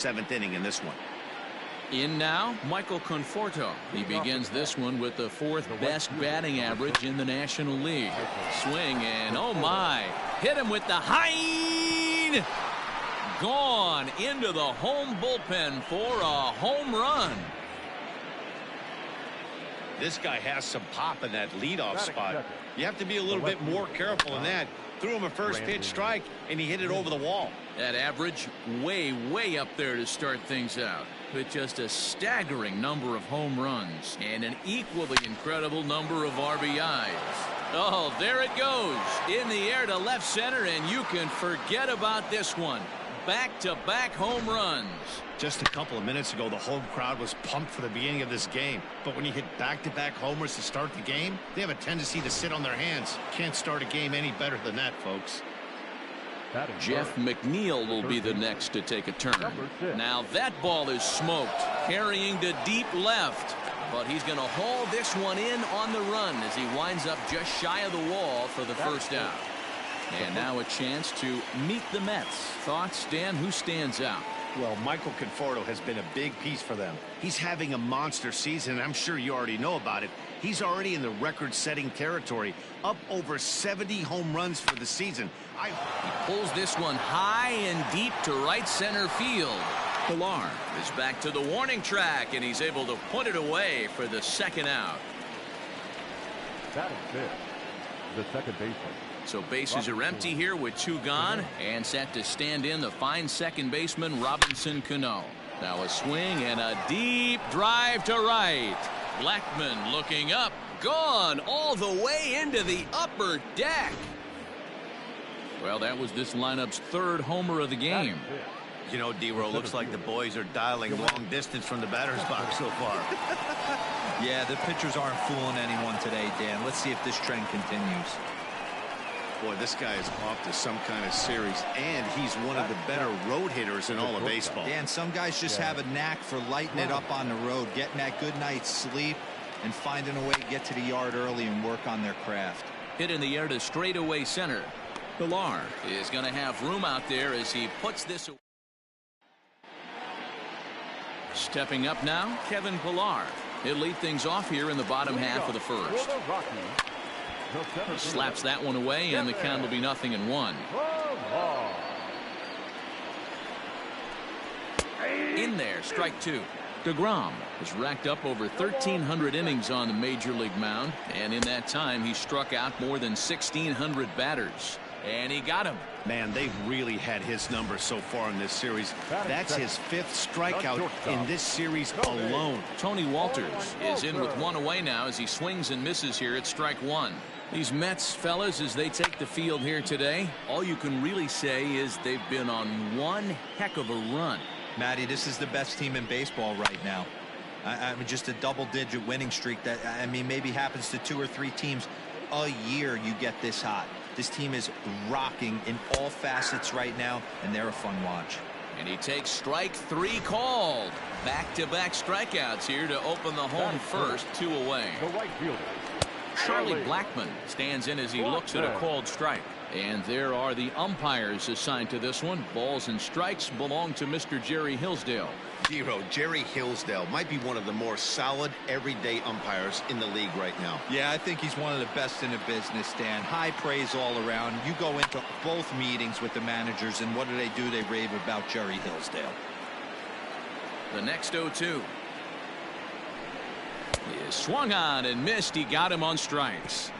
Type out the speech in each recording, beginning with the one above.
7th inning in this one. In now, Michael Conforto. He begins this one with the 4th best batting average in the National League. Swing and oh my, hit him with the high. Gone into the home bullpen for a home run. This guy has some pop in that leadoff spot. You have to be a little bit more careful in that. Threw him a first pitch strike and he hit it over the wall. That average way up there to start things out, with just a staggering number of home runs and an equally incredible number of RBIs. Oh, there it goes in the air to left center, and you can forget about this one. Back-to-back home runs. Just a couple of minutes ago, the home crowd was pumped for the beginning of this game. But when you hit back-to-back homers to start the game, they have a tendency to sit on their hands. Can't start a game any better than that, folks. Jeff McNeil will be the next to take a turn. Now that ball is smoked, carrying to deep left. But he's going to haul this one in on the run as he winds up just shy of the wall for the first out. And now a chance to meet the Mets. Thoughts, Dan? Who stands out? Well, Michael Conforto has been a big piece for them. He's having a monster season, and I'm sure you already know about it. He's already in the record-setting territory, up over 70 home runs for the season. He pulls this one high and deep to right center field. Pilar is back to the warning track, and he's able to put it away for the second out. That is it. The second baseman. So bases are empty here with 2 gone, and set to stand in the fine second baseman Robinson Cano. Now a swing and a deep drive to right. Blackman looking up, gone all the way into the upper deck. Well, that was this lineup's 3rd homer of the game. You know, D-Row, looks like the boys are dialing long distance from the batter's box so far. Yeah, the pitchers aren't fooling anyone today, Dan. Let's see if this trend continues. Boy, this guy is off to some kind of series, and he's one of the better road hitters in all of baseball. Dan, some guys just have a knack for lighting it up on the road, getting that good night's sleep, and finding a way to get to the yard early and work on their craft. Hit in the air to straightaway center. Pilar is going to have room out there as he puts this away. Stepping up now, Kevin Pilar. He'll lead things off here in the bottom half of the first. Slaps that one away, and the count will be 0-1. In there, strike 2. DeGrom has racked up over 1,300 innings on the major league mound, and in that time he struck out more than 1,600 batters. And he got him. Man, they've really had his number so far in this series. That's his 5th strikeout in this series alone. Tony Walters is in with 1 away now as he swings and misses here at strike 1. These Mets, fellas, as they take the field here today, all you can really say is they've been on one heck of a run. Matty, this is the best team in baseball right now. I mean, just a double-digit winning streak that, I mean, maybe happens to 2 or 3 teams a year. You get this hot. This team is rocking in all facets right now, and they're a fun watch. And he takes strike 3 called. Back-to-back strikeouts here to open the home first, 2 away. The right fielder. Charlie Blackman stands in as he looks at a called strike. And there are the umpires assigned to this one. Balls and strikes belong to Mr. Jerry Hillsdale. Giro, Jerry Hillsdale might be one of the more solid everyday umpires in the league right now. Yeah, I think he's one of the best in the business, Dan. High praise all around. You go into both meetings with the managers, and what do? They rave about Jerry Hillsdale. The next 0-2. He is swung on and missed. He got him on strikes.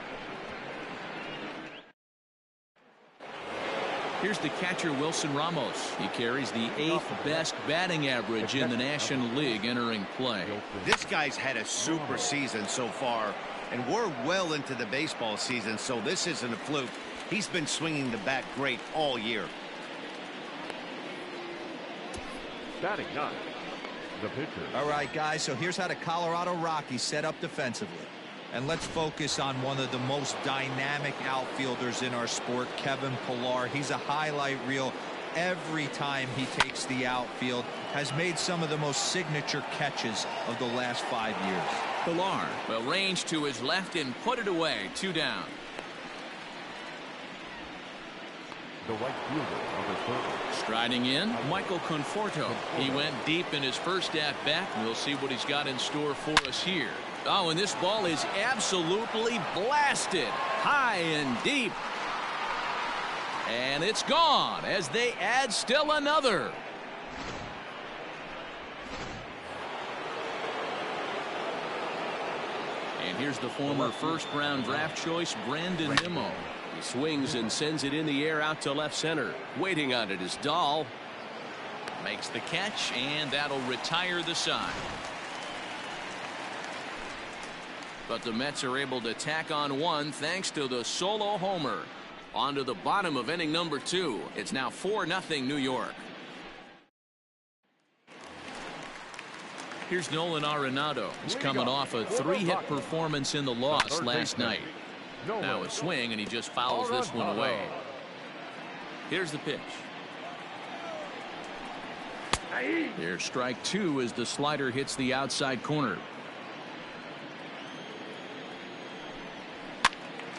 Here's the catcher, Wilson Ramos. He carries the 8th best batting average in the National League entering play. This guy's had a super season so far, and we're well into the baseball season, so this isn't a fluke. He's been swinging the bat great all year. Batting 9. The pitcher. All right, guys, so here's how the Colorado Rockies set up defensively. And let's focus on one of the most dynamic outfielders in our sport, Kevin Pilar. He's a highlight reel every time he takes the outfield. Has made some of the most signature catches of the last 5 years. Pilar will range to his left and put it away. 2 down. the right fielder, number 30. Striding in, Michael Conforto. He went deep in his first at-bat. We'll see what he's got in store for us here. Oh, and this ball is absolutely blasted high and deep. And it's gone as they add still another. And here's the former first-round draft choice, Brandon Nimmo. He swings and sends it in the air out to left center. Waiting on it is Dahl. Makes the catch, and that'll retire the side. But the Mets are able to tack on one thanks to the solo homer. On to the bottom of inning number 2. It's now 4-0 New York. Here's Nolan Arenado. He's coming off a 3-hit performance in the loss last night. Now a swing, and he just fouls this one away. Here's the pitch. There's strike 2 as the slider hits the outside corner.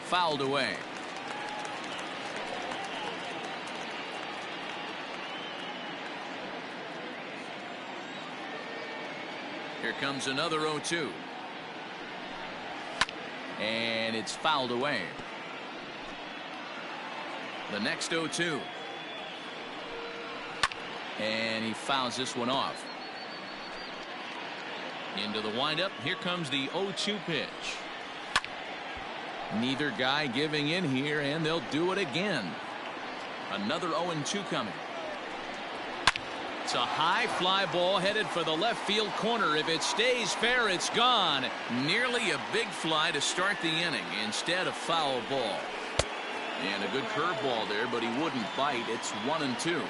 Fouled away. Here comes another 0-2. And it's fouled away. The next 0-2. And he fouls this one off. Into the windup. Here comes the 0-2 pitch. Neither guy giving in here, and they'll do it again. Another 0-2 coming. It's a high fly ball headed for the left field corner. If it stays fair, it's gone. Nearly a big fly to start the inning. Instead, a foul ball. And a good curveball there, but he wouldn't bite. It's 1-2.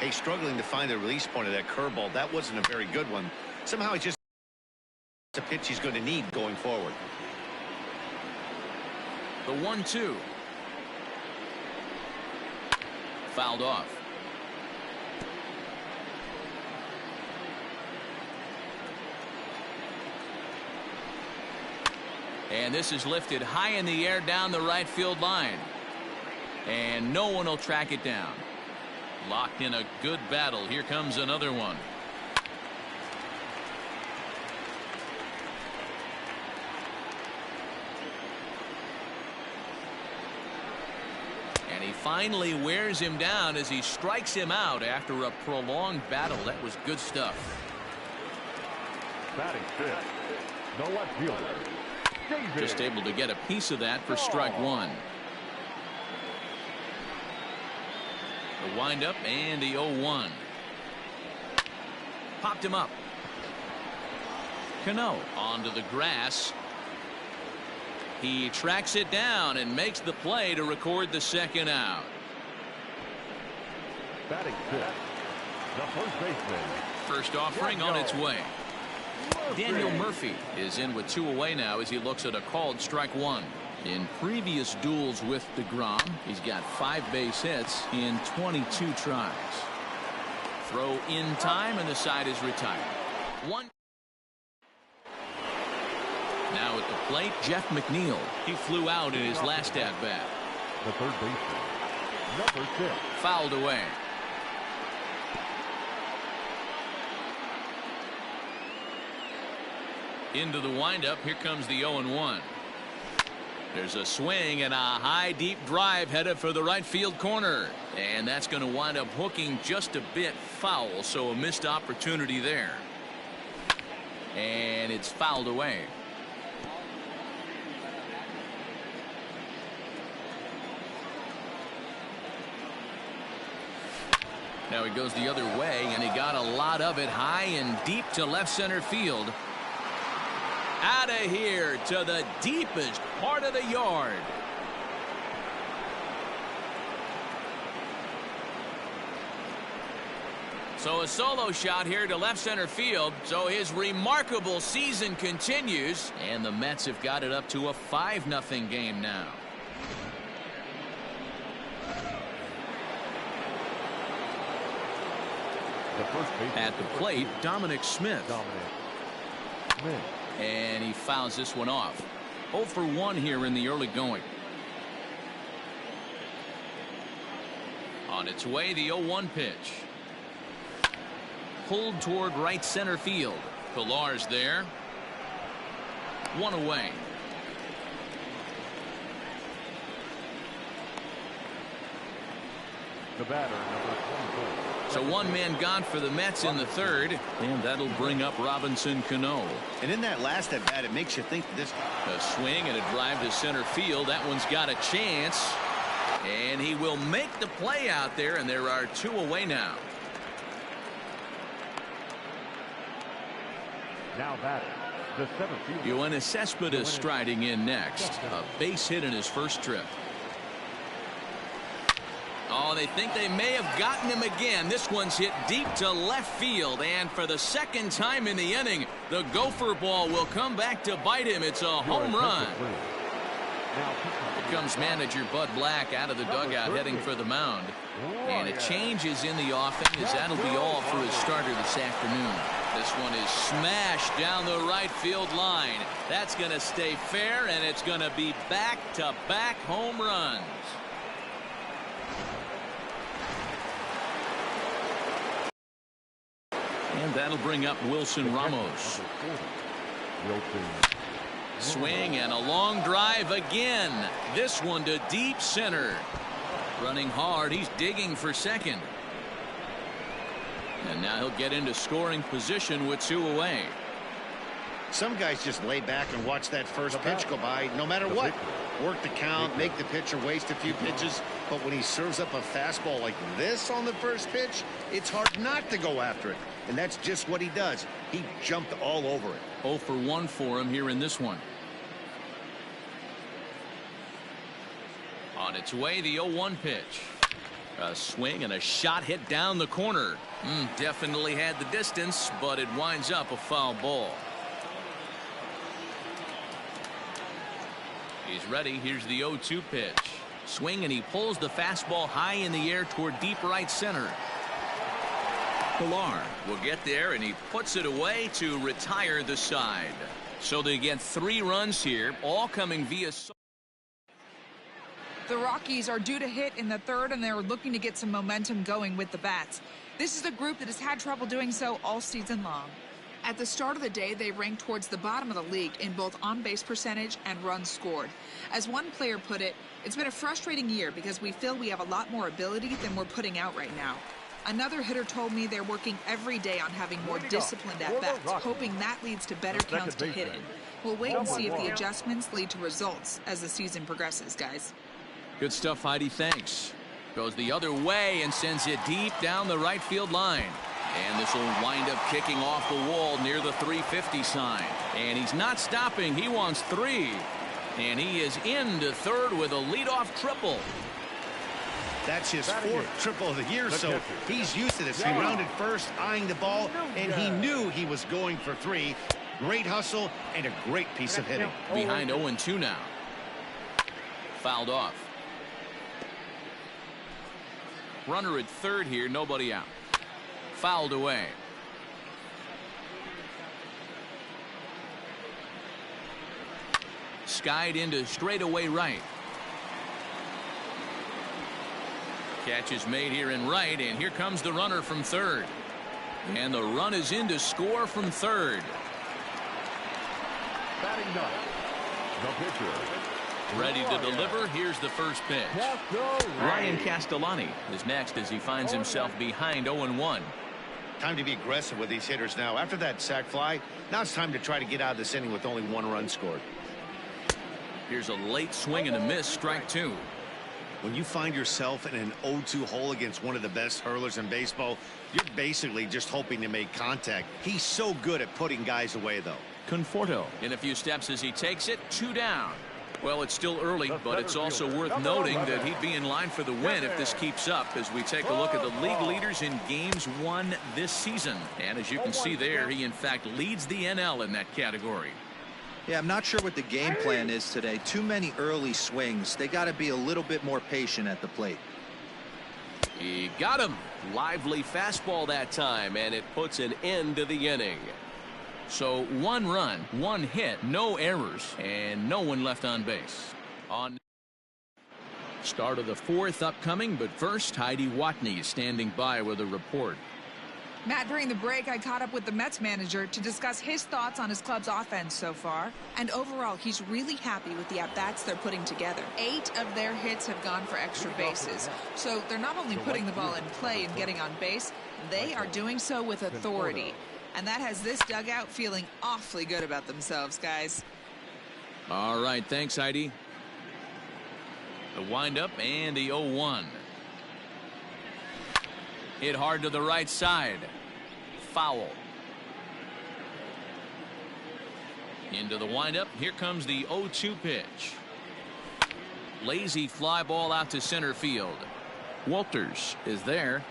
Hey, struggling to find the release point of that curveball. That wasn't a very good one. Somehow it's just a pitch he's going to need going forward. The 1-2. Fouled off. And this is lifted high in the air down the right field line. And no one will track it down. Locked in a good battle. Here comes another one. And he finally wears him down as he strikes him out after a prolonged battle. That was good stuff. Batting fifth, the left fielder, David. Just able to get a piece of that for strike 1. The windup and the 0-1. Popped him up. Cano onto the grass. He tracks it down and makes the play to record the second out. Batting fifth, the first baseman. First offering on its way. Daniel Murphy is in with 2 away now as he looks at a called strike 1. In previous duels with DeGrom, he's got 5 base hits in 22 tries. Throw in time, and the side is retired. 1. Now at the plate, Jeff McNeil. He flew out in his last at-bat. The third baseman, number 6. Fouled away. Into the windup. Here comes the 0-1. There's a swing and a high deep drive headed for the right field corner, and that's going to wind up hooking just a bit foul, so a missed opportunity there. And it's fouled away. Now he goes the other way, and he got a lot of it high and deep to left center field. Out of here to the deepest part of the yard. So a solo shot here to left center field. So his remarkable season continues, and the Mets have got it up to a 5-0 game now. The first baseman. At the plate, Dominic Smith. Smith. And he fouls this one off. 0 for 1 here in the early going. On its way, the 0-1 pitch. Pulled toward right center field. Pilar's there. One away. The batter, number 24. So one man gone for the Mets in the third, and that'll bring up Robinson Cano. And in that last at bat, it makes you think this. A swing and a drive to center field. That one's got a chance. And he will make the play out there, and there are two away now. Now batting, the center fielder. Yoenis Cespedes striding in next. A base hit in his first trip. Oh, they think they may have gotten him again. This one's hit deep to left field, and for the second time in the inning, the gopher ball will come back to bite him. It's a home run. Here comes manager Bud Black out of the dugout heading for the mound. And a change is in the offing, as that'll be all for his starter this afternoon. This one is smashed down the right field line. That's going to stay fair, and it's going to be back-to-back home runs. And that'll bring up Wilson Ramos. Swing and a long drive again. This one to deep center. Running hard. He's digging for second. And now he'll get into scoring position with two away. Some guys just lay back and watch that first pitch go by no matter what. Work the count, make the pitcher waste a few pitches. But when he serves up a fastball like this on the first pitch, it's hard not to go after it. And that's just what he does. He jumped all over it. 0 for 1 for him here in this one. On its way, the 0-1 pitch. A swing and a shot hit down the corner. Definitely had the distance, but it winds up a foul ball. He's ready. Here's the 0-2 pitch. Swing, and he pulls the fastball high in the air toward deep right center. Pilar will get there, and he puts it away to retire the side. So they get 3 runs here, all coming via. The Rockies are due to hit in the third, and they're looking to get some momentum going with the bats. This is a group that has had trouble doing so all season long. At the start of the day, they ranked towards the bottom of the league in both on-base percentage and runs scored. As one player put it, it's been a frustrating year because we feel we have a lot more ability than we're putting out right now. Another hitter told me they're working every day on having more disciplined at-bats, hoping that leads to better counts to hit in. We'll wait and see if the adjustments lead to results as the season progresses, guys. Good stuff, Heidi. Thanks. Goes the other way and sends it deep down the right field line. And this will wind up kicking off the wall near the 350 sign. And he's not stopping. He wants 3. And he is into third with a leadoff triple. That's his 4th triple of the year, so he's used to this. He rounded first, eyeing the ball, and he knew he was going for 3. Great hustle and a great piece of hitting. Behind 0-2 now. Fouled off. Runner at third here, nobody out. Fouled away. Skied into straightaway right. Catch is made here in right, and here comes the runner from third. And the run is in to score from third. Batting ninth, the pitcher. Ready to deliver. Here's the first pitch. Ryan Castellani is next as he finds himself behind 0-1. Time to be aggressive with these hitters now. After that sac fly, now it's time to try to get out of this inning with only 1 run scored. Here's a late swing and a miss, strike 2. When you find yourself in an 0-2 hole against one of the best hurlers in baseball, you're basically just hoping to make contact. He's so good at putting guys away, though. Conforto in a few steps as he takes it, 2 down. Well, it's still early, but it's also worth noting that he'd be in line for the win if this keeps up as we take a look at the league leaders in games won this season. And as you can see there, he in fact leads the NL in that category. Yeah, I'm not sure what the game plan is today. Too many early swings. They got to be a little bit more patient at the plate. He got him. Lively fastball that time, and it puts an end to the inning. So 1 run, 1 hit, no errors, and no one left on base. Start of the fourth upcoming, but first, Heidi Watney is standing by with a report. Matt, during the break, I caught up with the Mets manager to discuss his thoughts on his club's offense so far. And overall, he's really happy with the at-bats they're putting together. 8 of their hits have gone for extra bases. So they're not only putting the ball in play and getting on base, they are doing so with authority. And that has this dugout feeling awfully good about themselves, guys. All right, thanks, Heidi. The windup and the 0-1. Hit hard to the right side. Foul. Into the windup. Here comes the 0-2 pitch. Lazy fly ball out to center field. Walters is there.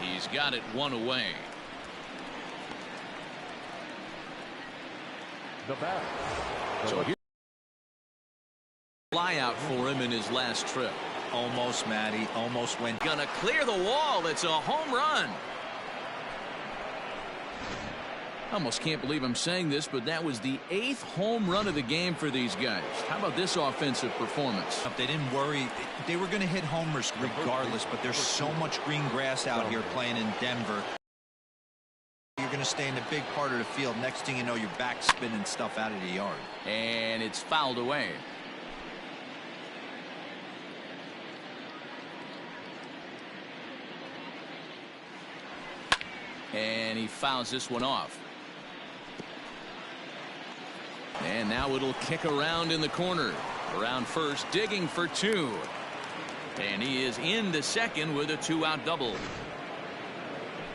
He's got it 1 away. The batter. So here, fly out for him in his last trip. Almost, Matty. Almost went. Gonna clear the wall. It's a home run. I almost can't believe I'm saying this, but that was the 8th home run of the game for these guys. How about this offensive performance? They didn't worry. They were going to hit homers regardless, but there's so much green grass out here playing in Denver. You're going to stay in the big part of the field. Next thing you know, you're back spinning stuff out of the yard. And it's fouled away. And he fouls this one off. And now it'll kick around in the corner. Around first, digging for 2. And he is into second with a 2-out double.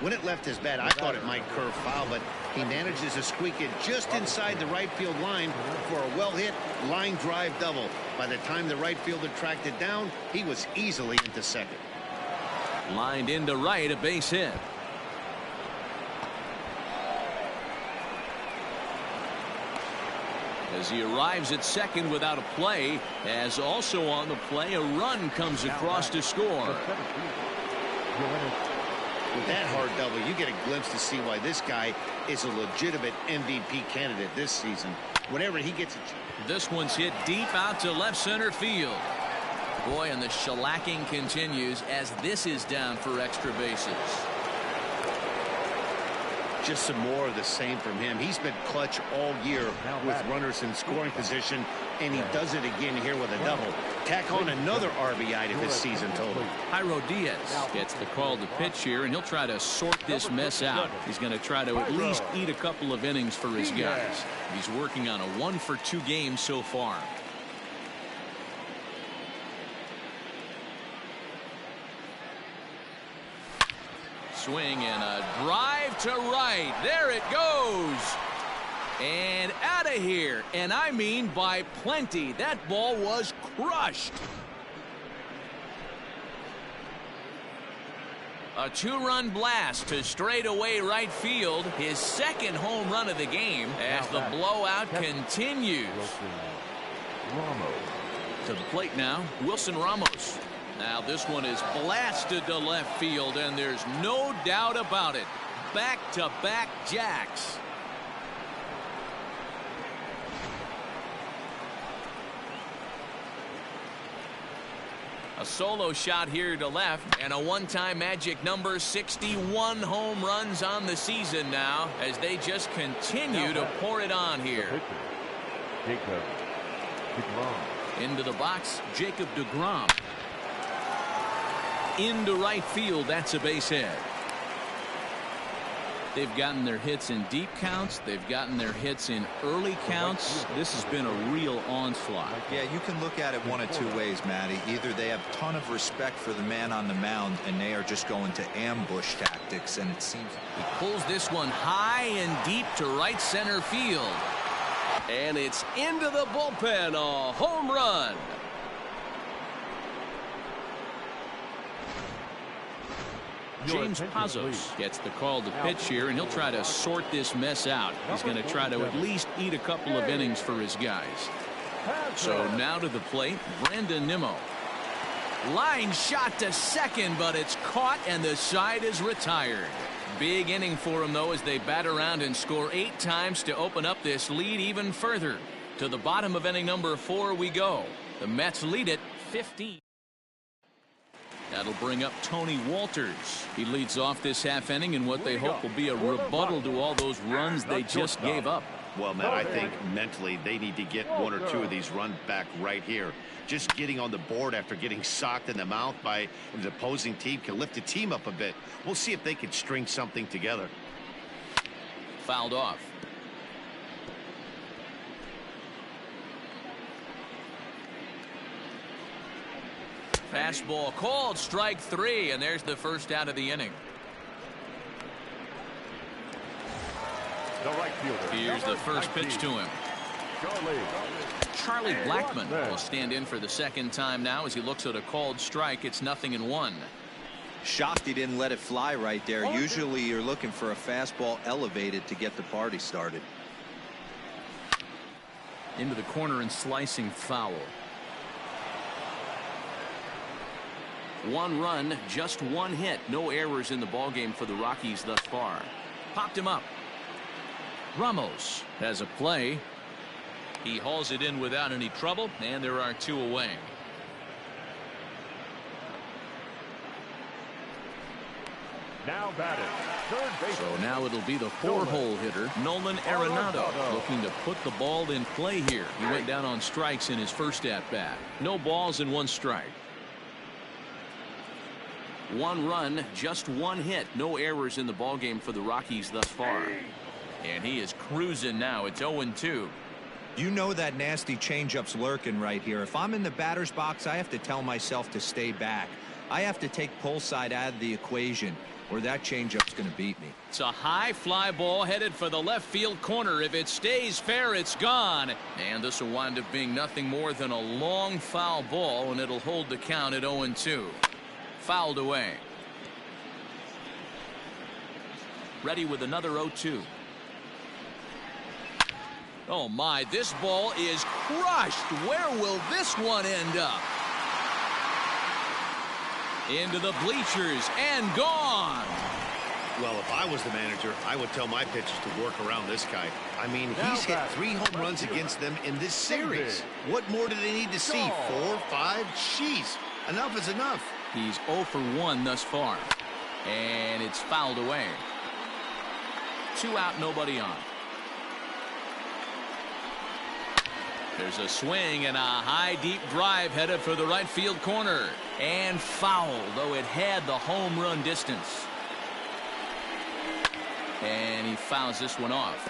When it left his bat, I thought it might curve foul, but he manages to squeak it just inside the right field line for a well-hit line drive double. By the time the right fielder tracked it down, he was easily into second. Lined into right, a base hit. As he arrives at second without a play, as also on the play, a run comes across to score. With that hard double, you get a glimpse to see why this guy is a legitimate MVP candidate this season. Whenever he gets it. This one's hit deep out to left center field. Boy, and the shellacking continues as this is down for extra bases. Just some more of the same from him. He's been clutch all year with runners in scoring position, and he does it again here with a double. Tack on another RBI to his season total. Jairo Diaz gets the call to pitch here, and he'll try to sort this mess out. He's going to try to at least eat a couple of innings for his guys. He's working on a 1-for-2 game so far. Swing and a drive to right. There it goes. And out of here. And I mean by plenty. That ball was crushed. A 2-run blast to straightaway right field. His second home run of the game as the blowout continues. To the plate now, Wilson Ramos. Now this one is blasted to left field, and there's no doubt about it. Back-to-back jacks. A solo shot here to left, and a one-time magic number, 61 home runs on the season now as they just continue to pour it on here. Into the box, Jacob deGrom. Into right field, that's a base hit. They've gotten their hits in deep counts. They've gotten their hits in early counts. This has been a real onslaught. Yeah, you can look at it one of 2 ways, Matty. Either they have a ton of respect for the man on the mound, and they are just going to ambush tactics, and it seems... He pulls this one high and deep to right center field. And it's into the bullpen, a home run. James Pazos gets the call to pitch here, and he'll try to sort this mess out. He's going to try to at least eat a couple of innings for his guys. So now to the plate, Brandon Nimmo. Line shot to second, but it's caught, and the side is retired. Big inning for him, though, as they bat around and score 8 times to open up this lead even further. To the bottom of inning number 4 we go. The Mets lead it 15. That'll bring up Tony Walters. He leads off this half inning in what they hope will be a rebuttal to all those runs they just gave up. Well, Matt, I think mentally they need to get one or two of these runs back right here. Just getting on the board after getting socked in the mouth by the opposing team can lift the team up a bit. We'll see if they can string something together. Fouled off. Fastball called, strike 3, and there's the first out of the inning. The right fielder. Here's the first pitch to him. Charlie Blackmon will stand in for the second time now as he looks at a called strike. It's 0-1. Shocked he didn't let it fly right there. Usually you're looking for a fastball elevated to get the party started. Into the corner and slicing foul. 1 run, just 1 hit. No errors in the ballgame for the Rockies thus far. Popped him up. Ramos has a play. He hauls it in without any trouble, and there are 2 away. Now batted. Third base. So now it'll be the 4-hole hitter, Nolan Arenado, looking to put the ball in play here. He went down on strikes in his first at-bat. No balls and 1 strike. 1 run, just 1 hit. No errors in the ballgame for the Rockies thus far. And he is cruising now. It's 0-2. You know that nasty changeup's lurking right here. If I'm in the batter's box, I have to tell myself to stay back. I have to take pull side out of the equation, or that changeup's going to beat me. It's a high fly ball headed for the left field corner. If it stays fair, it's gone. And this will wind up being nothing more than a long foul ball, and it'll hold the count at 0-2. Fouled away. Ready with another 0-2. Oh my, this ball is crushed. Where will this one end up? Into the bleachers and gone. Well, if I was the manager, I would tell my pitchers to work around this guy. I mean, he's hit 3 home runs against them in this series. What more do they need to see? 4, 5? Jeez, enough is enough. He's 0 for 1 thus far. And it's fouled away. 2 out, nobody on. There's a swing and a high deep drive headed for the right field corner. And foul, though it had the home run distance. And he fouls this one off.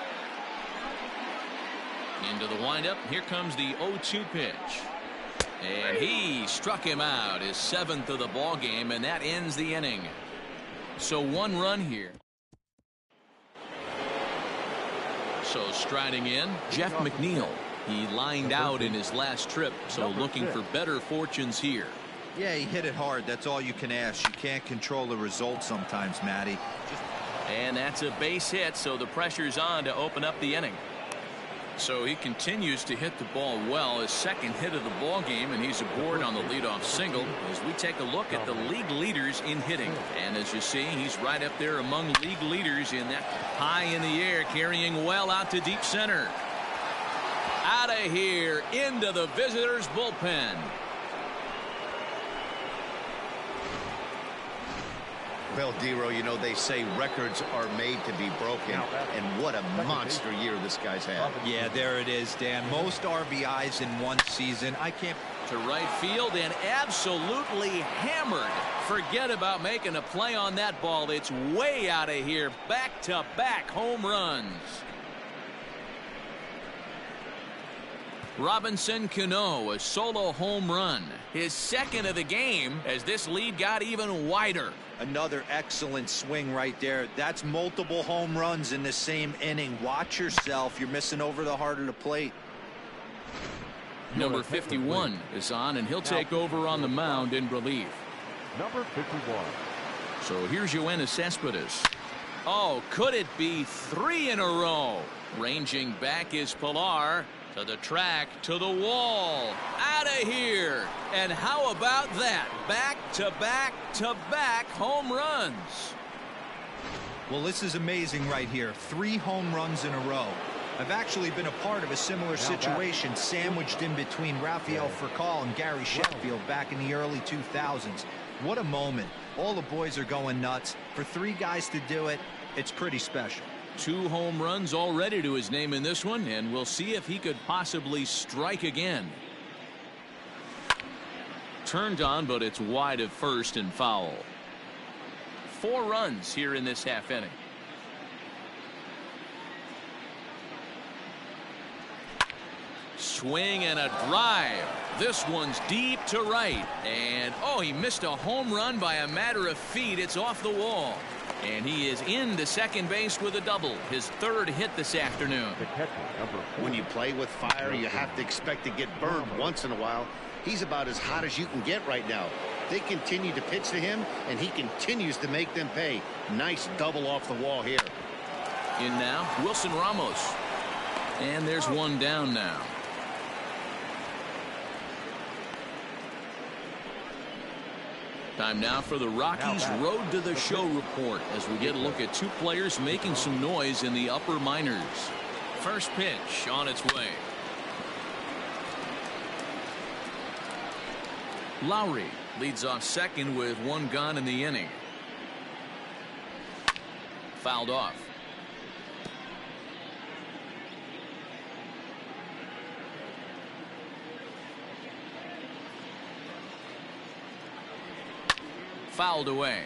Into the windup. Here comes the 0-2 pitch. And he struck him out, his 7th of the ball game, and that ends the inning. So 1 run here. So striding in, Jeff McNeil. He lined out in his last trip, so looking for better fortunes here. Yeah, he hit it hard. That's all you can ask. You can't control the result sometimes, Matty. And that's a base hit, so the pressure's on to open up the inning. So he continues to hit the ball well, his 2nd hit of the ball game, and he's aboard on the leadoff single as we take a look at the league leaders in hitting. And as you see, he's right up there among league leaders in that high in the air, carrying well out to deep center. Out of here into the visitors' bullpen. Well, Dero, you know, they say records are made to be broken, and what a monster year this guy's had. Yeah, there it is, Dan. Most RBIs in 1 season. I can't. To right field and absolutely hammered. Forget about making a play on that ball. It's way out of here. Back-to-back home runs. Robinson Cano, a solo home run. His 2nd of the game as this lead got even wider. Another excellent swing right there. That's multiple home runs in the same inning. Watch yourself. You're missing over the heart of the plate. Number 51 is on, and he'll take over on the mound in relief. Number 51. So here's Yoenis Cespedes. Oh, could it be 3 in a row? Ranging back is Pilar. To the track, to the wall, out of here. And how about that? Back-to-back-to-back home runs. Well, this is amazing right here. 3 home runs in a row. I've actually been a part of a similar situation sandwiched in between Rafael Furcal and Gary Sheffield back in the early 2000s. What a moment. All the boys are going nuts. For 3 guys to do it, it's pretty special. 2 home runs already to his name in this one, and we'll see if he could possibly strike again. Turned on, but it's wide of first and foul. 4 runs here in this half inning. Swing and a drive. This one's deep to right. And, oh, he missed a home run by a matter of feet. It's off the wall. And he is into second base with a double. His 3rd hit this afternoon. The catcher, number 4. When you play with fire, you have to expect to get burned once in a while. He's about as hot as you can get right now. They continue to pitch to him, and he continues to make them pay. Nice double off the wall here. In now, Wilson Ramos. And there's one down now. Time now for the Rockies Road to the Show report as we get a look at 2 players making some noise in the upper minors. First pitch on its way. Lowry leads off second with 1 gone in the inning. Fouled off. Fouled away.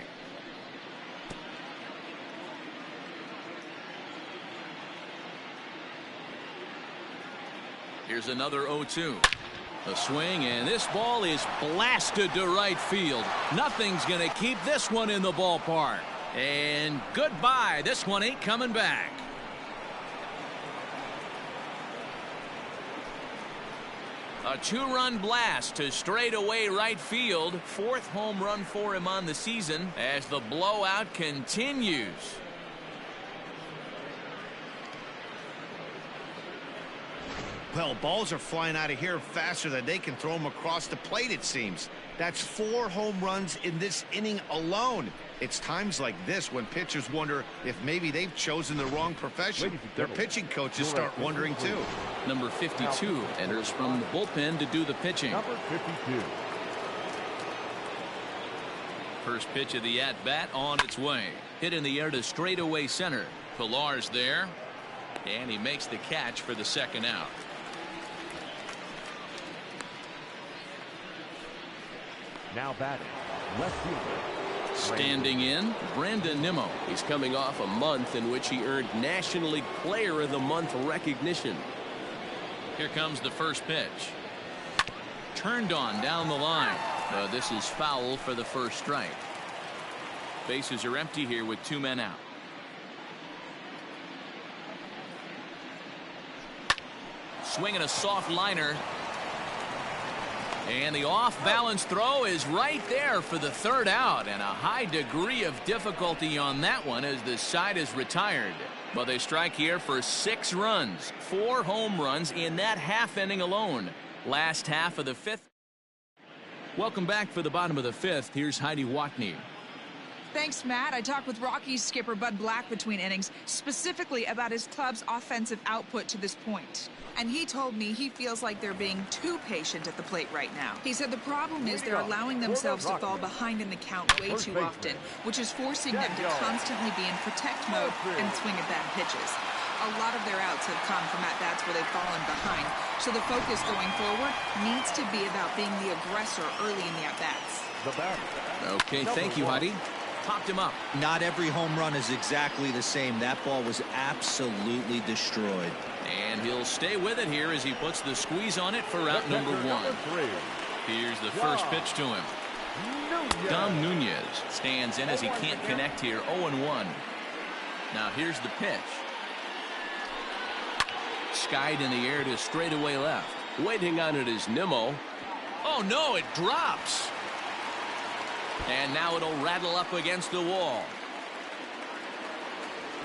Here's another 0-2. A swing, and this ball is blasted to right field. Nothing's going to keep this one in the ballpark. And goodbye. This one ain't coming back. A 2-run blast to straightaway right field. 4th home run for him on the season as the blowout continues. Well, balls are flying out of here faster than they can throw them across the plate, it seems. That's 4 home runs in this inning alone. It's times like this when pitchers wonder if maybe they've chosen the wrong profession. Their pitching coaches start wondering too. Number 52 enters from the bullpen to do the pitching. Number 52. First pitch of the at-bat on its way. Hit in the air to straightaway center. Pilar's there, and he makes the catch for the 2nd out. Now batting, left fielder. Standing in, Brandon Nimmo. He's coming off a month in which he earned National League Player of the Month recognition. Here comes the first pitch. Turned on down the line. This is foul for the first strike. Bases are empty here with 2 men out. Swinging a soft liner. And the off-balance throw is right there for the 3rd out, and a high degree of difficulty on that one as the side is retired. But they strike here for 6 runs, 4 home runs in that half inning alone. Last half of the 5th. Welcome back for the bottom of the 5th. Here's Heidi Watney. Thanks, Matt. I talked with Rockies skipper Bud Black between innings, specifically about his club's offensive output to this point. And he told me he feels like they're being too patient at the plate right now. He said the problem is they're allowing themselves to fall behind in the count way too often, which is forcing them to constantly be in protect mode and swing at bad pitches. A lot of their outs have come from at-bats where they've fallen behind, so the focus going forward needs to be about being the aggressor early in the at-bats. Okay, thank you, Heidi. Popped him up. Not every home run is exactly the same. That ball was absolutely destroyed. And he'll stay with it here as he puts the squeeze on it for out number 1. Here's the first pitch to him. Dom Nunez stands in as he can't connect here. 0-1. Now here's the pitch. Skied in the air to straightaway left. Waiting on it is Nimmo. Oh no, it drops. And now it'll rattle up against the wall.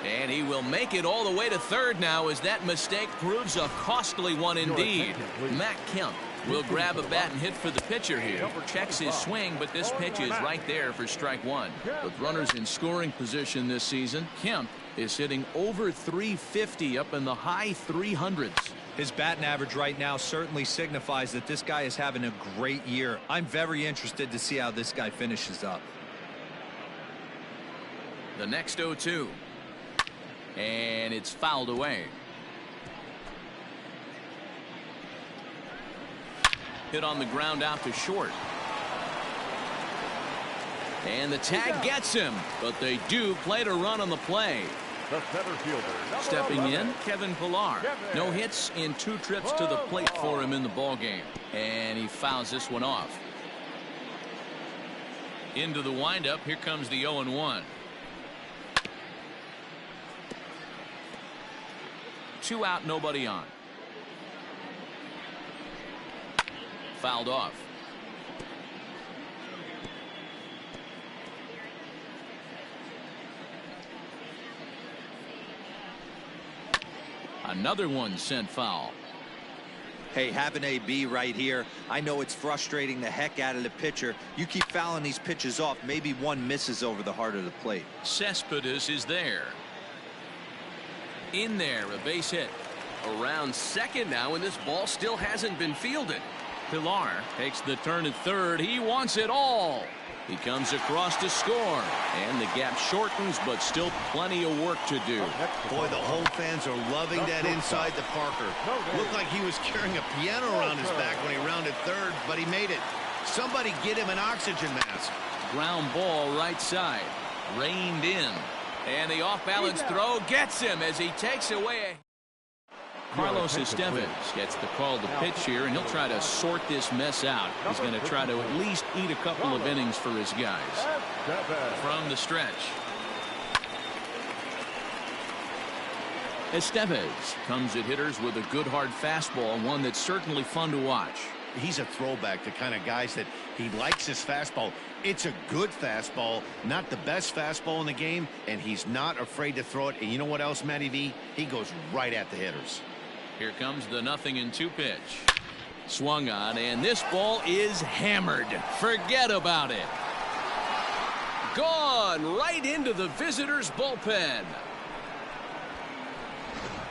And he will make it all the way to 3rd now as that mistake proves a costly one indeed. Matt Kemp We'll grab a bat and hit for the pitcher here. Checks his swing, but this pitch is right there for strike one. With runners in scoring position this season, Kemp is hitting over 350, up in the high 300s. His batting average right now certainly signifies that this guy is having a great year. I'm very interested to see how this guy finishes up. The next 0-2. And it's fouled away. Hit on the ground out to short. And the tag gets him, but they do play to run on the play. The center fielder. Stepping in, Kevin Pillar. No hits in 2 trips to the plate for him in the ballgame. And he fouls this one off. Into the windup, here comes the 0-1. 2 out, nobody on. Fouled off. Another one sent foul. Hey, have an AB right here. I know it's frustrating the heck out of the pitcher. You keep fouling these pitches off, maybe one misses over the heart of the plate. Cespedes is there. In there, a base hit. Around second now, and this ball still hasn't been fielded. Pillar takes the turn at third. He wants it all. He comes across to score, and the gap shortens, but still plenty of work to do. Boy, the home fans are loving that inside to Parker. Looked like he was carrying a piano around his back when he rounded third, but he made it. Somebody get him an oxygen mask. Ground ball right side. Reined in. And the off-balance throw gets him as he takes away. Carlos Estevez gets the call to pitch here, and he'll try to sort this mess out. He's going to try to at least eat a couple of innings for his guys. From the stretch. Estevez comes at hitters with a good hard fastball, one that's certainly fun to watch. He's a throwback to kind of guys that he likes his fastball. It's a good fastball, not the best fastball in the game, and he's not afraid to throw it. And you know what else, Matty V? He goes right at the hitters. Here comes the 0-2 pitch. Swung on, and this ball is hammered. Forget about it. Gone right into the visitors' bullpen.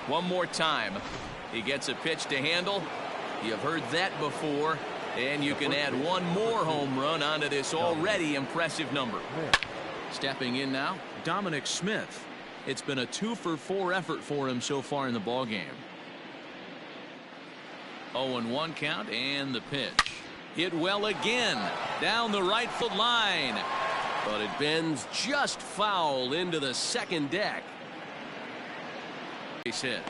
One more time. He gets a pitch to handle. You've heard that before, and you can add one more home run onto this already impressive number. Stepping in now, Dominic Smith. It's been a 2-for-4 effort for him so far in the ballgame. 0-1 count, and the pitch. Hit well again, down the right field line. But it bends just foul into the second deck. Base hit.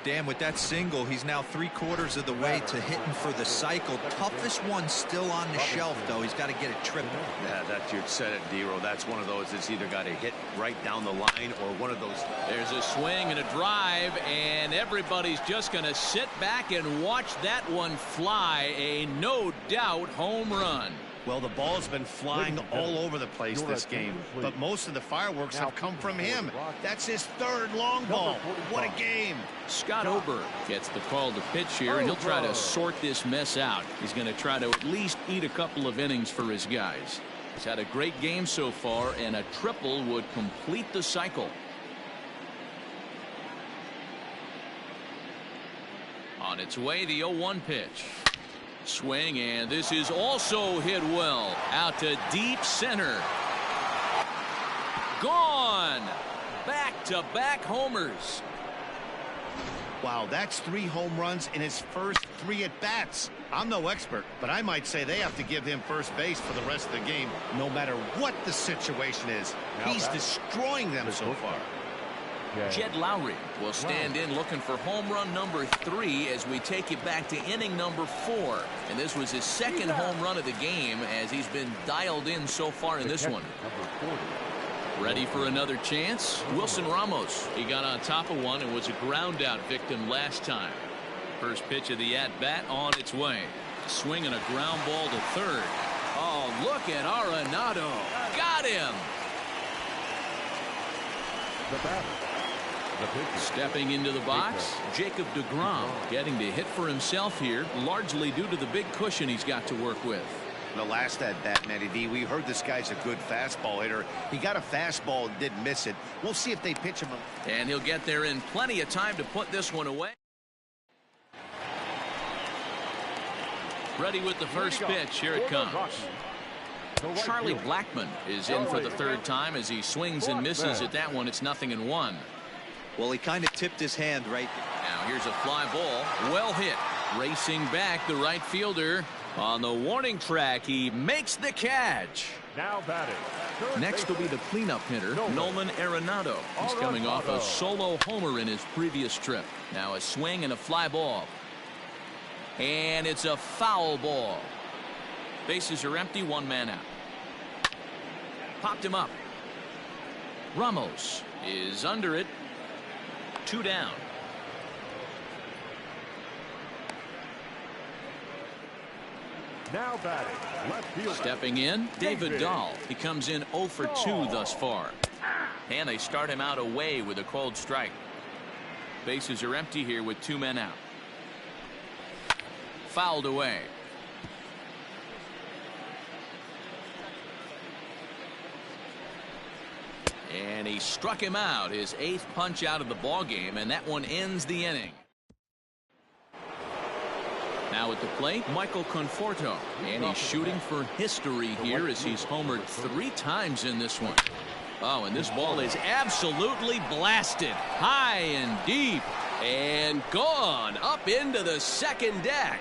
Dan, with that single, he's now 3/4 of the way to hitting for the cycle. Toughest one still on the shelf, though. He's got to get it triple. Yeah, that's your set it, Dero. That's one of those that's either got to hit right down the line or one of those. There's a swing and a drive, and everybody's just going to sit back and watch that one fly. A no doubt home run. Well, the ball's been flying all over the place this game, but most of the fireworks have come from him. That's his third long ball. What a game. Scott Oberg gets the call to pitch here, and he'll try to sort this mess out. He's going to try to at least eat a couple of innings for his guys. He's had a great game so far, and a triple would complete the cycle. On its way, the 0-1 pitch. Swing, and this is also hit well. Out to deep center. Gone. Back-to-back homers. Wow, that's 3 home runs in his first 3 at-bats. I'm no expert, but I might say they have to give him first base for the rest of the game, no matter what the situation is. He's destroying them so far. Jed Lowry will stand in looking for home run number 3 as we take you back to inning number 4. And this was his second home run of the game as he's been dialed in so far in this one. Ready for another chance? Wilson Ramos. He got on top of one and was a ground out victim last time. First pitch of the at-bat on its way. Swing and a ground ball to third. Oh, look at Arenado. Got him. The batter. Stepping into the box, Jacob deGrom getting to hit for himself here, largely due to the big cushion he's got to work with. The last at bat, Matty D, we heard this guy's a good fastball hitter. He got a fastball and didn't miss it. We'll see if they pitch him. And he'll get there in plenty of time to put this one away. Ready with the first pitch. Here it comes. Charlie Blackmon is in for the third time as he swings and misses at that one. It's 0-1. Well, he kind of tipped his hand right there. Now here's a fly ball. Well hit. Racing back the right fielder. On the warning track, he makes the catch. Now batting. Next will be the cleanup hitter, Nolan Arenado. He's coming off a solo homer in his previous trip. Now a swing and a fly ball. And it's a foul ball. Bases are empty, one man out. Popped him up. Ramos is under it. 2 down. Now batting. Left field. Stepping in, David Dahl. He comes in 0 for 2 thus far. And they start him out away with a cold strike. Bases are empty here with 2 men out. Fouled away. And he struck him out, his 8th punch out of the ball game, and that one ends the inning. Now at the plate, Michael Conforto, and he's shooting for history here as he's homered 3 times in this one. Oh, and this ball is absolutely blasted, high and deep, And gone up into the second deck.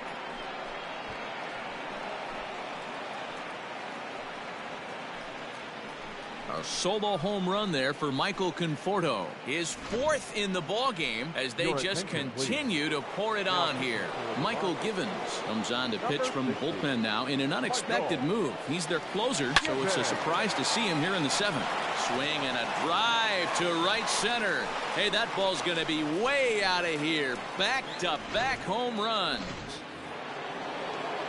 A solo home run there for Michael Conforto. His 4th in the ball game as they just continue to pour it on here. Michael Givens comes on to pitch from the bullpen now in an unexpected move. He's their closer, so it's a surprise to see him here in the 7th. Swing and a drive to right center. Hey, that ball's going to be way out of here. Back-to-back home runs.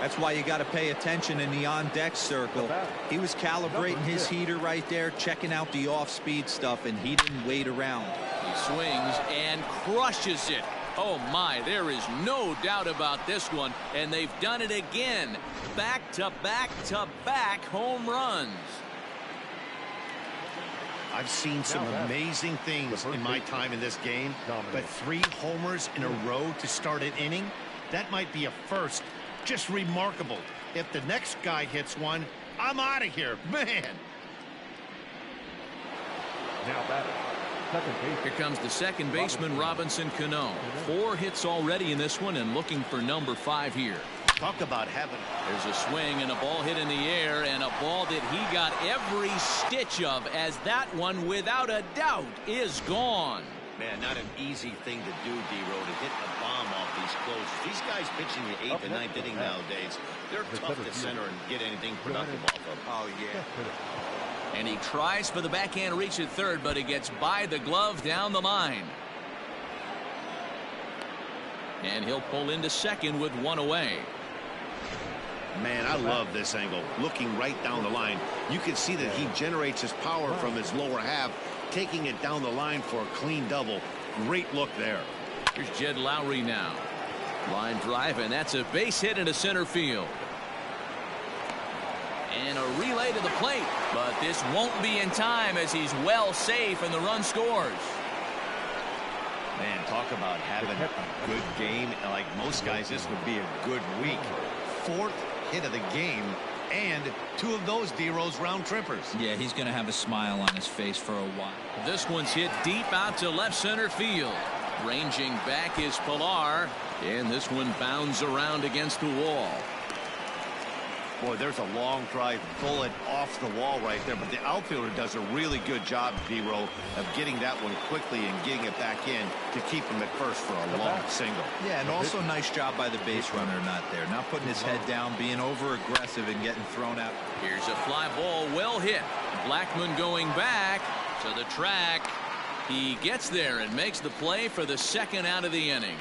That's why you got to pay attention in the on-deck circle. He was calibrating his heater right there, checking out the off-speed stuff, and he didn't wait around. He swings and crushes it. Oh, my, there is no doubt about this one, and they've done it again. Back-to-back-to-back home runs. I've seen some amazing things in my time in this game, but 3 homers in a row to start an inning, that might be a first. Just remarkable. If the next guy hits one, I'm out of here, man. Now batting. Second base. Here comes the second baseman, Robinson Cano. 4 hits already in this one and looking for number 5 here. Talk about having. There's a swing and a ball hit in the air, and a ball that he got every stitch of, as that one, without a doubt, is gone. Man, not an easy thing to do, D-Row, to hit a bomb off these closers. These guys pitching the 8th and 9th inning nowadays, they're tough to center and get anything productive off of. Oh, yeah. And he tries for the backhand reach at third, but he gets by the glove down the line. And he'll pull into second with 1 away. Man, I love this angle. Looking right down the line, you can see that he generates his power from his lower half, taking it down the line for a clean double. Great look there. Here's Jed Lowry now. Line drive, and that's a base hit into center field. And a relay to the plate, but this won't be in time as he's well safe and the run scores. Man, talk about having a good game. Like most guys, this would be a good week. 4th hit of the game, and 2 of those D-Row's round trippers. Yeah, he's going to have a smile on his face for a while. This one's hit deep out to left center field. Ranging back is Pilar, and this one bounds around against the wall. Boy, there's a long drive bullet off the wall right there, but the outfielder does a really good job, D-Row, of getting that one quickly and getting it back in to keep him at first for a long single. Yeah, and also nice job by the base runner not there. Not putting his head down, being over-aggressive and getting thrown out. Here's a fly ball, well hit. Blackmon going back to the track. He gets there and makes the play for the 2nd out of the inning.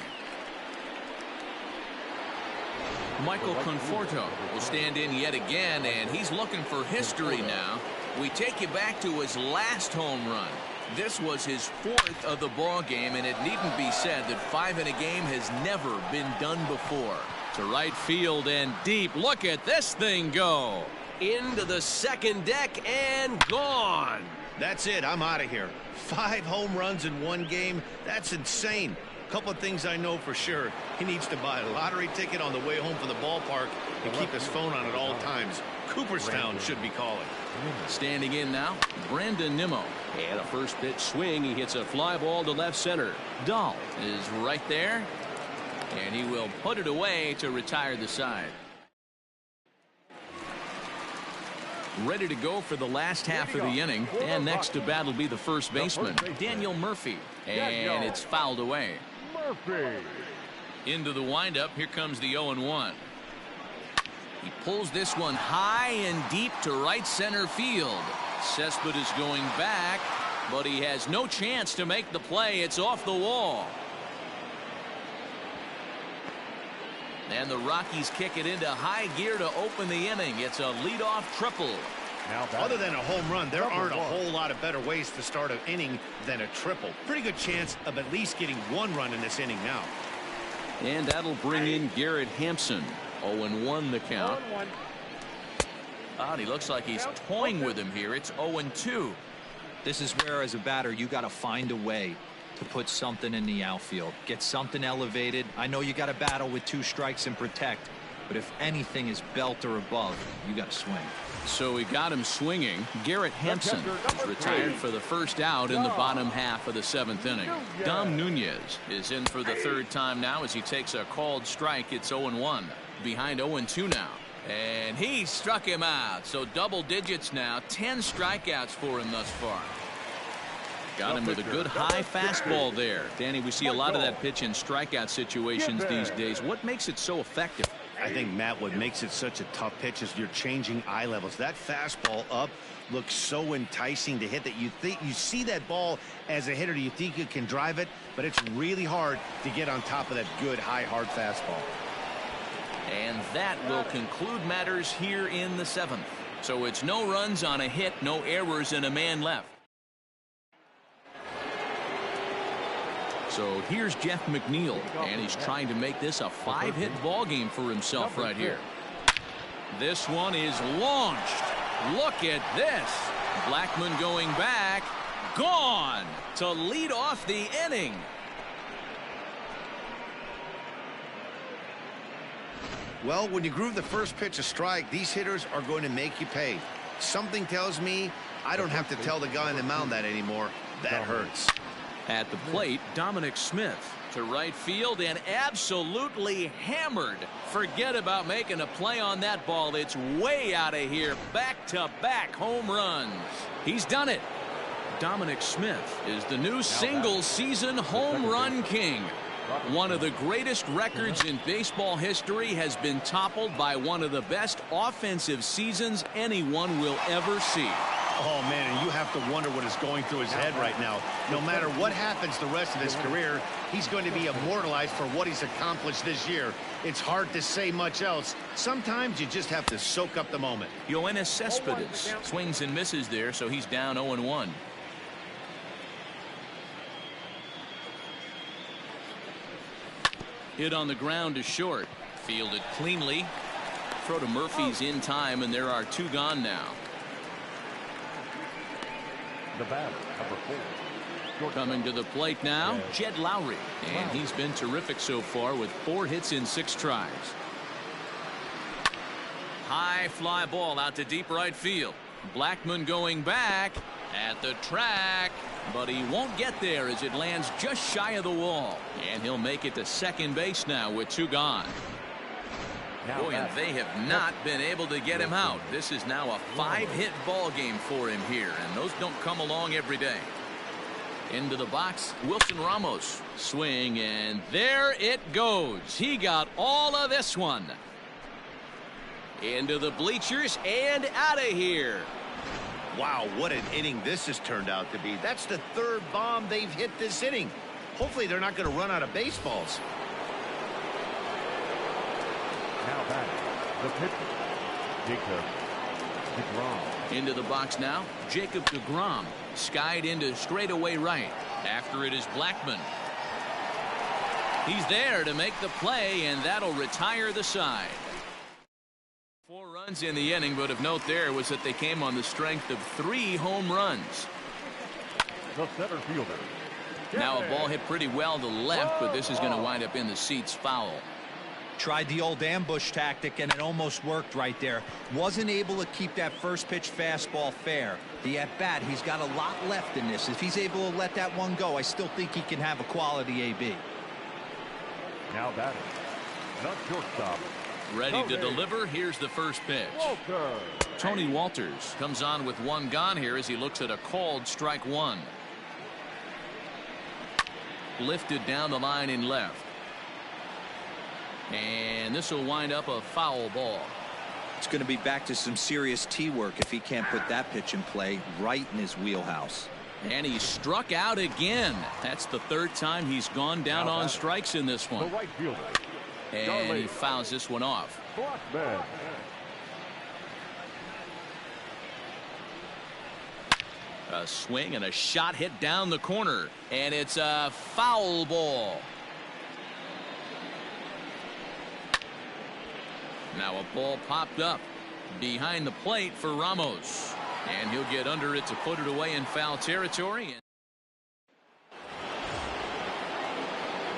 Michael Conforto will stand in yet again, and he's looking for history now. We take you back to his last home run. This was his 4th of the ball game, and it needn't be said that 5 in a game has never been done before. To right field and deep. Look at this thing go. Into the second deck and gone. That's it. I'm out of here. 5 home runs in one game. That's insane. A couple of things I know for sure. He needs to buy a lottery ticket on the way home from the ballpark and keep his phone on at all times. Cooperstown should be calling. Standing in now, Brandon Nimmo. And a first pitch swing. He hits a fly ball to left center. Dahl is right there, and he will put it away to retire the side. Ready to go for the last half of the inning, and next to bat will be the first baseman, Daniel Murphy, and it's fouled away. Into the windup, here comes the 0-1. He pulls this one high and deep to right center field. Cespedes going back, but he has no chance to make the play. It's off the wall. And the Rockies kick it into high gear to open the inning. It's a leadoff triple. Other than a home run, there aren't a whole lot of better ways to start an inning than a triple. Pretty good chance of at least getting 1 run in this inning now. And that'll bring in Garrett Hampson. 0-1 the count. And he looks like he's toying with him here. It's 0-2. This is where, as a batter, you got to find a way to put something in the outfield. Get something elevated. I know you got to battle with 2 strikes and protect, but if anything is belt or above, you got to swing. So we got him swinging. Garrett Hampson is retired for the first out in the bottom half of the 7th inning. Dom Nunez is in for the 3rd time now as he takes a called strike. It's 0-1. Behind 0-2 now. And he struck him out. So double digits now. 10 strikeouts for him thus far. Got him with a good high fastball there. Danny, we see a lot of that pitch in strikeout situations these days. What makes it so effective? I think, Matt, what makes it such a tough pitch is you're changing eye levels. That fastball up looks so enticing to hit that you see that ball as a hitter, you think you can drive it, but it's really hard to get on top of that good high hard fastball. And that will conclude matters here in the 7th. So it's no runs on a hit, no errors, and a man left. So here's Jeff McNeil, and he's trying to make this a 5-hit ball game for himself right here. This one is launched. Look at this. Blackmon going back. Gone to lead off the inning. Well, when you groove the first pitch a strike, these hitters are going to make you pay. Something tells me I don't have to tell the guy on the mound that anymore. That hurts. At the plate, Dominic Smith to right field and absolutely hammered. Forget about making a play on that ball. It's way out of here. Back-to-back home runs. He's done it. Dominic Smith is the new single-season home run king. One of the greatest records in baseball history has been toppled by one of the best offensive seasons anyone will ever see. Oh, man, and you have to wonder what is going through his head right now. No matter what happens the rest of his career, he's going to be immortalized for what he's accomplished this year. It's hard to say much else. Sometimes you just have to soak up the moment. Yoenis Cespedes swings and misses there, so he's down 0-1. Hit on the ground to short. Fielded cleanly. Throw to Murphy's in time, and there are 2 gone now. The batter, number 4. Coming to the plate now, Jed Lowry. And he's been terrific so far with 4 hits in 6 tries. High fly ball out to deep right field. Blackmon going back at the track, but he won't get there as it lands just shy of the wall. And he'll make it to second base now with 2 gone. Boy, and they have not been able to get him out. This is now a 5-hit ball game for him here, and those don't come along every day. Into the box, Wilson Ramos. Swing, and there it goes. He got all of this one. Into the bleachers and out of here. Wow, what an inning this has turned out to be. That's the 3rd bomb they've hit this inning. Hopefully they're not going to run out of baseballs. Now back, the pitcher, Jacob DeGrom. Into the box now, Jacob deGrom. Skied into straightaway right. After it is Blackmon. He's there to make the play, and that'll retire the side. 4 runs in the inning, but of note there was that they came on the strength of 3 home runs. The center fielder. Now a ball hit pretty well to left, but this is going to wind up in the seats foul. Tried the old ambush tactic, and it almost worked right there. Wasn't able to keep that first pitch fastball fair. The at-bat, he's got a lot left in this. If he's able to let that one go, I still think he can have a quality AB. Now batting. The shortstop. Ready to deliver. Here's the first pitch. Walter. Tony Walters comes on with 1 gone here as he looks at a called strike 1. Lifted down the line in left. And this will wind up a foul ball. It's going to be back to some serious tee work if he can't put that pitch in play right in his wheelhouse. And he struck out again. That's the 3rd time he's gone down on strikes in this The one. right fielder. And he fouls this one off. Blackmon. A swing and a shot hit down the corner. And it's a foul ball. Now a ball popped up behind the plate for Ramos. And he'll get under it to put it away in foul territory.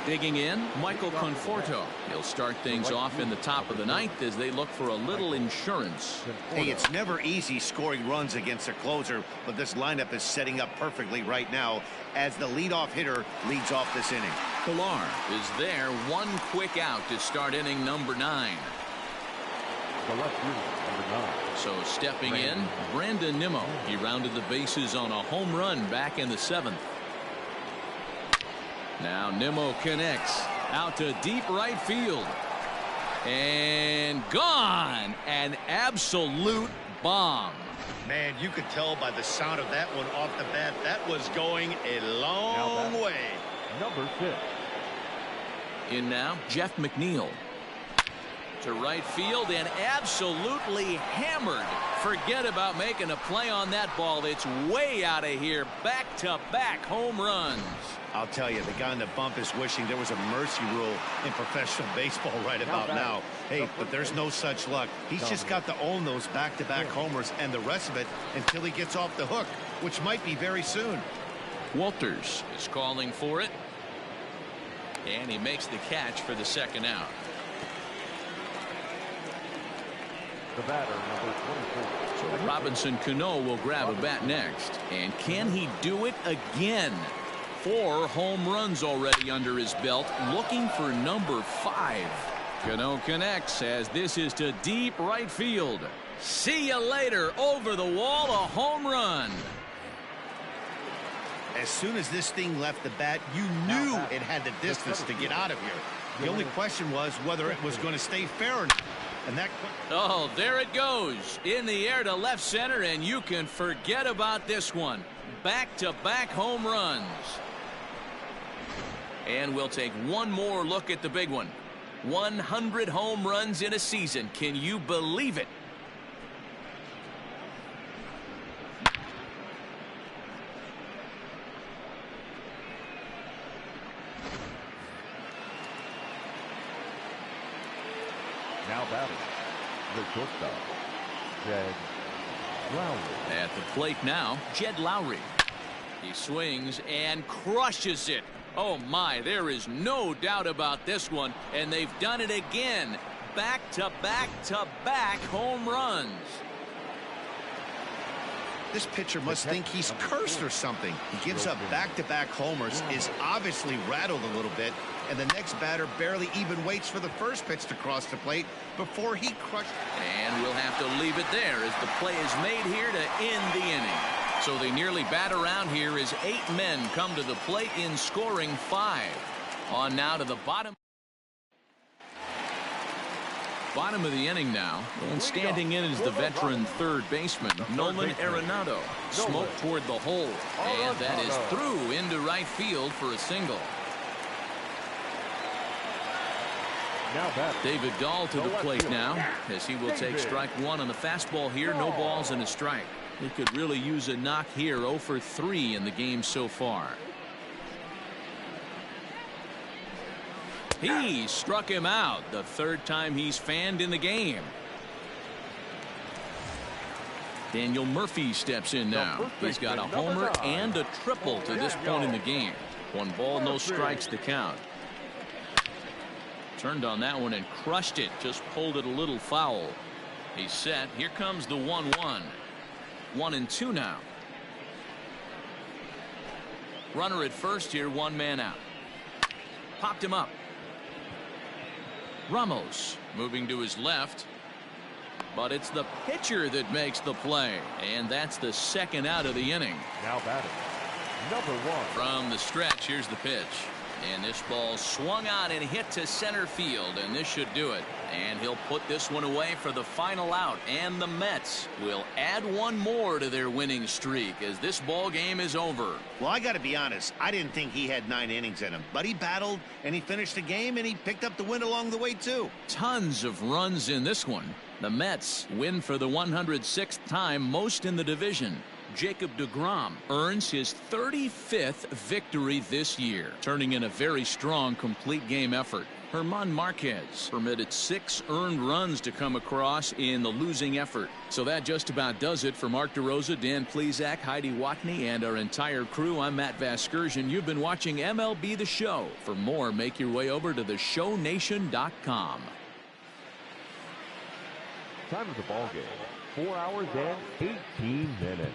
Digging in, Michael Conforto. He'll start things off in the top of the 9th as they look for a little insurance. Hey, it's never easy scoring runs against a closer, but this lineup is setting up perfectly right now as the leadoff hitter leads off this inning. Pilar is there, 1 quick out to start inning number 9. The left fielder, number 9. So stepping in, Brandon Nimmo. He rounded the bases on a home run back in the 7th. Now Nimmo connects out to deep right field. And gone. An absolute bomb. Man, you could tell by the sound of that one off the bat that was going a long way. Number 6. In now, Jeff McNeil. To right field and absolutely hammered. Forget about making a play on that ball. It's way out of here. Back-to-back home runs. I'll tell you, the guy in the bump is wishing there was a mercy rule in professional baseball right about now. Hey, but there's no such luck. He's just got to own those back-to-back homers and the rest of it until he gets off the hook, which might be very soon. Walters is calling for it. And he makes the catch for the 2nd out. The batter, number 24. So Robinson Cano will grab a bat next. And can he do it again? 4 home runs already under his belt, looking for number 5. Cano connects as this is to deep right field. See you later. Over the wall, a home run. As soon as this thing left the bat, you knew it had the distance to get out of here. The only question was whether it was going to stay fair or not. And that. Oh, there it goes in the air to left center, and you can forget about this one. Back-to-back home runs. And we'll take one more look at the big one. 100 home runs in a season. Can you believe it? Now batting. The shortstop, Jed Lowry. At the plate now, Jed Lowry. He swings and crushes it. Oh my, there is no doubt about this one, and they've done it again. Back-to-back-to-back home runs. This pitcher must think he's cursed or something. He gives up back-to-back homers, is obviously rattled a little bit, and the next batter barely even waits for the first pitch to cross the plate before he crushes. And we'll have to leave it there as the play is made here to end the inning. So they nearly bat around here as 8 men come to the plate in scoring 5. On now to the bottom of the inning now, and standing in is the veteran third baseman Nolan Arenado. Smoke toward the hole, and that is through into right field for a single. Now David Dahl to the plate now as he will take strike 1 on the fastball here. No balls and a strike. He could really use a knock here. 0 for 3 in the game so far. He struck him out, the third time he's fanned in the game. Daniel Murphy steps in now. He's got a homer and a triple to this point in the game. 1 ball, no strikes to count. Turned on that one and crushed it. Just pulled it a little foul. He's set. Here comes the 1-1. 1-2 now. Runner at first here, 1 man out. Popped him up. Ramos moving to his left. But it's the pitcher that makes the play. And that's the 2nd out of the inning. Now batting, number 1. From the stretch, here's the pitch. And this ball swung on and hit to center field, and this should do it. And he'll put this one away for the final out. And the Mets will add 1 more to their winning streak as this ball game is over. Well, I got to be honest. I didn't think he had 9 innings in him, but he battled and he finished the game and he picked up the win along the way too. Tons of runs in this one. The Mets win for the 106th time, most in the division. Jacob deGrom earns his 35th victory this year, turning in a very strong complete game effort. German Marquez permitted 6 earned runs to come across in the losing effort. So that just about does it for Mark DeRosa, Dan Plesac, Heidi Watney, and our entire crew. I'm Matt Vasgersian. You've been watching MLB The Show. For more, make your way over to theshownation.com. Time of the ball game, 4 hours and 18 minutes.